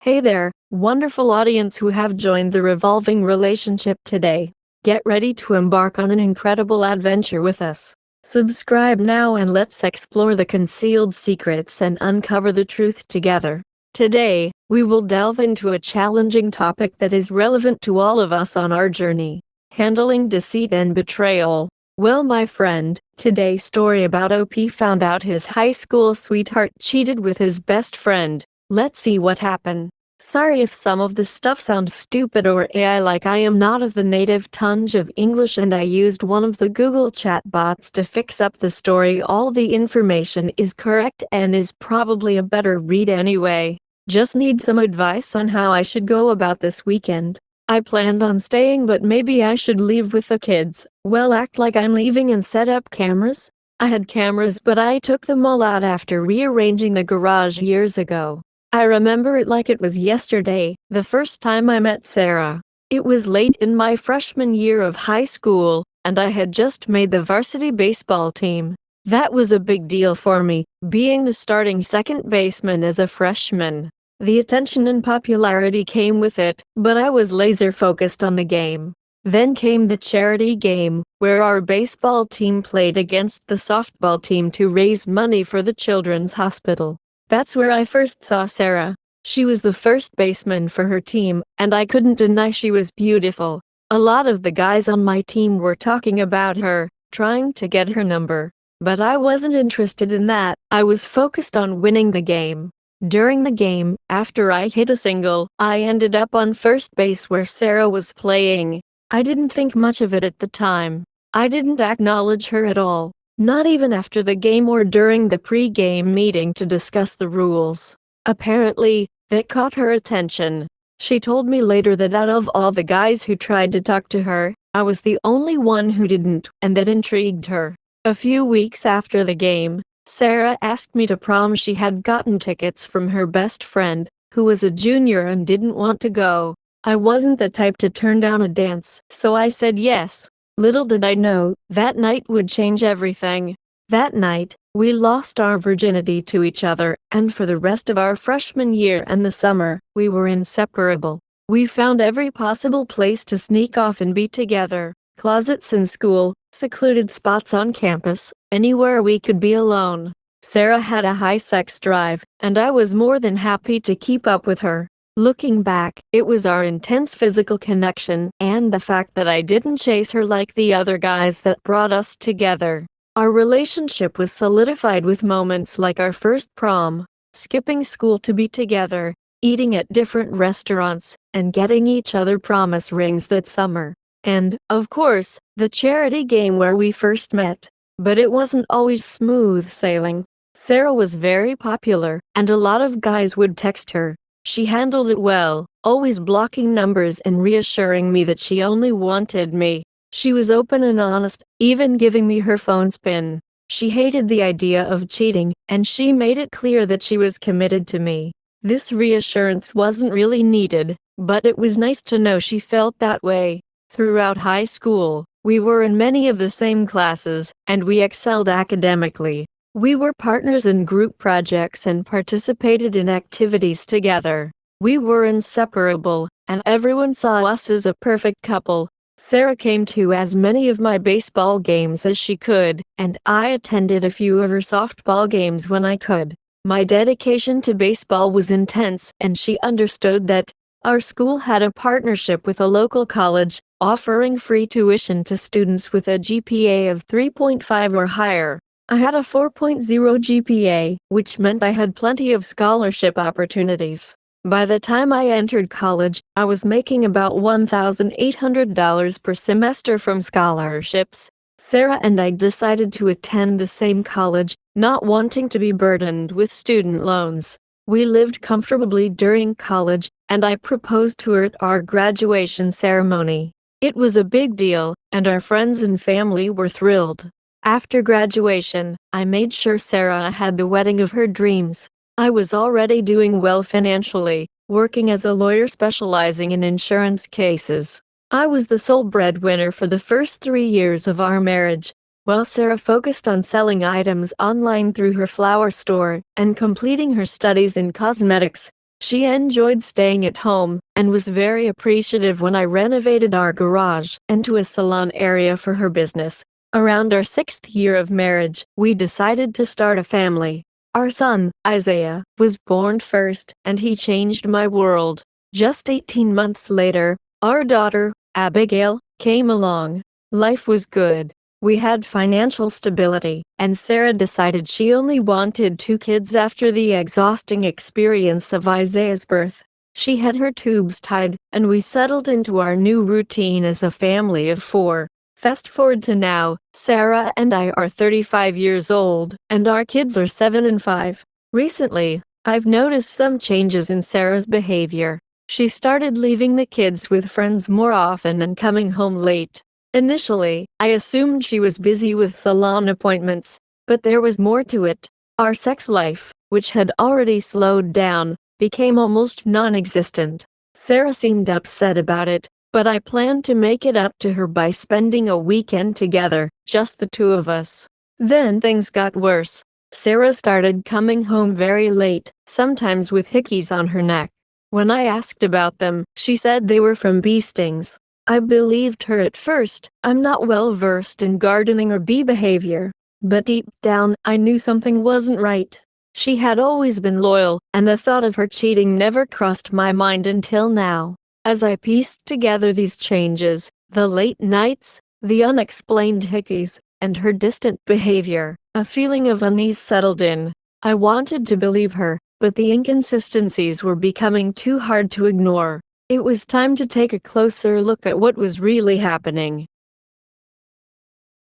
Hey there, wonderful audience who have joined the revolving relationship today. Get ready to embark on an incredible adventure with us. Subscribe now and let's explore the concealed secrets and uncover the truth together. Today, we will delve into a challenging topic that is relevant to all of us on our journey: handling deceit and betrayal. Well, my friend, today's story about OP found out his high school sweetheart cheated with his best friend. Let's see what happened. Sorry if some of the stuff sounds stupid or AI, like I am not of the native tongue of English and I used one of the Google chatbots to fix up the story. All the information is correct and is probably a better read anyway. Just need some advice on how I should go about this weekend. I planned on staying, but maybe I should leave with the kids. Well, act like I'm leaving and set up cameras. I had cameras, but I took them all out after rearranging the garage years ago. I remember it like it was yesterday, the first time I met Sarah. It was late in my freshman year of high school, and I had just made the varsity baseball team. That was a big deal for me, being the starting second baseman as a freshman. The attention and popularity came with it, but I was laser focused on the game. Then came the charity game, where our baseball team played against the softball team to raise money for the children's hospital. That's where I first saw Sarah. She was the first baseman for her team, and I couldn't deny she was beautiful. A lot of the guys on my team were talking about her, trying to get her number. But I wasn't interested in that. I was focused on winning the game. During the game, after I hit a single, I ended up on first base where Sarah was playing. I didn't think much of it at the time. I didn't acknowledge her at all. Not even after the game or during the pre-game meeting to discuss the rules. Apparently, that caught her attention. She told me later that out of all the guys who tried to talk to her, I was the only one who didn't, and that intrigued her. A few weeks after the game, Sarah asked me to prom. She had gotten tickets from her best friend, who was a junior and didn't want to go. I wasn't the type to turn down a dance, so I said yes. Little did I know, that night would change everything. That night, we lost our virginity to each other, and for the rest of our freshman year and the summer, we were inseparable. We found every possible place to sneak off and be together: closets in school, secluded spots on campus, anywhere we could be alone. Sarah had a high sex drive, and I was more than happy to keep up with her. Looking back, it was our intense physical connection and the fact that I didn't chase her like the other guys that brought us together. Our relationship was solidified with moments like our first prom, skipping school to be together, eating at different restaurants, and getting each other promise rings that summer. And, of course, the charity game where we first met. But it wasn't always smooth sailing. Sarah was very popular, and a lot of guys would text her. She handled it well, always blocking numbers and reassuring me that she only wanted me. She was open and honest, even giving me her phone's PIN. She hated the idea of cheating, and she made it clear that she was committed to me. This reassurance wasn't really needed, but it was nice to know she felt that way. Throughout high school, we were in many of the same classes, and we excelled academically. We were partners in group projects and participated in activities together. We were inseparable, and everyone saw us as a perfect couple. Sarah came to as many of my baseball games as she could, and I attended a few of her softball games when I could. My dedication to baseball was intense, and she understood that. Our school had a partnership with a local college, offering free tuition to students with a GPA of 3.5 or higher. I had a 4.0 GPA, which meant I had plenty of scholarship opportunities. By the time I entered college, I was making about $1,800 per semester from scholarships. Sarah and I decided to attend the same college, not wanting to be burdened with student loans. We lived comfortably during college, and I proposed to her at our graduation ceremony. It was a big deal, and our friends and family were thrilled. After graduation, I made sure Sarah had the wedding of her dreams. I was already doing well financially, working as a lawyer specializing in insurance cases. I was the sole breadwinner for the first 3 years of our marriage, while Sarah focused on selling items online through her flower store and completing her studies in cosmetics. She enjoyed staying at home and was very appreciative when I renovated our garage into a salon area for her business. Around our 6th year of marriage, we decided to start a family. Our son, Isaiah, was born first, and he changed my world. Just 18 months later, our daughter, Abigail, came along. Life was good. We had financial stability, and Sarah decided she only wanted 2 kids after the exhausting experience of Isaiah's birth. She had her tubes tied, and we settled into our new routine as a family of 4. Fast forward to now, Sarah and I are 35 years old, and our kids are 7 and 5. Recently, I've noticed some changes in Sarah's behavior. She started leaving the kids with friends more often and coming home late. Initially, I assumed she was busy with salon appointments, but there was more to it. Our sex life, which had already slowed down, became almost non-existent. Sarah seemed upset about it, but I planned to make it up to her by spending a weekend together, just the 2 of us. Then things got worse. Sarah started coming home very late, sometimes with hickeys on her neck. When I asked about them, she said they were from bee stings. I believed her at first. I'm not well versed in gardening or bee behavior, but deep down, I knew something wasn't right. She had always been loyal, and the thought of her cheating never crossed my mind until now. As I pieced together these changes, the late nights, the unexplained hickeys, and her distant behavior, a feeling of unease settled in. I wanted to believe her, but the inconsistencies were becoming too hard to ignore. It was time to take a closer look at what was really happening.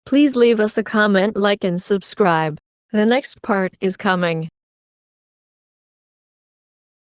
Please leave us a comment, like, and subscribe. The next part is coming.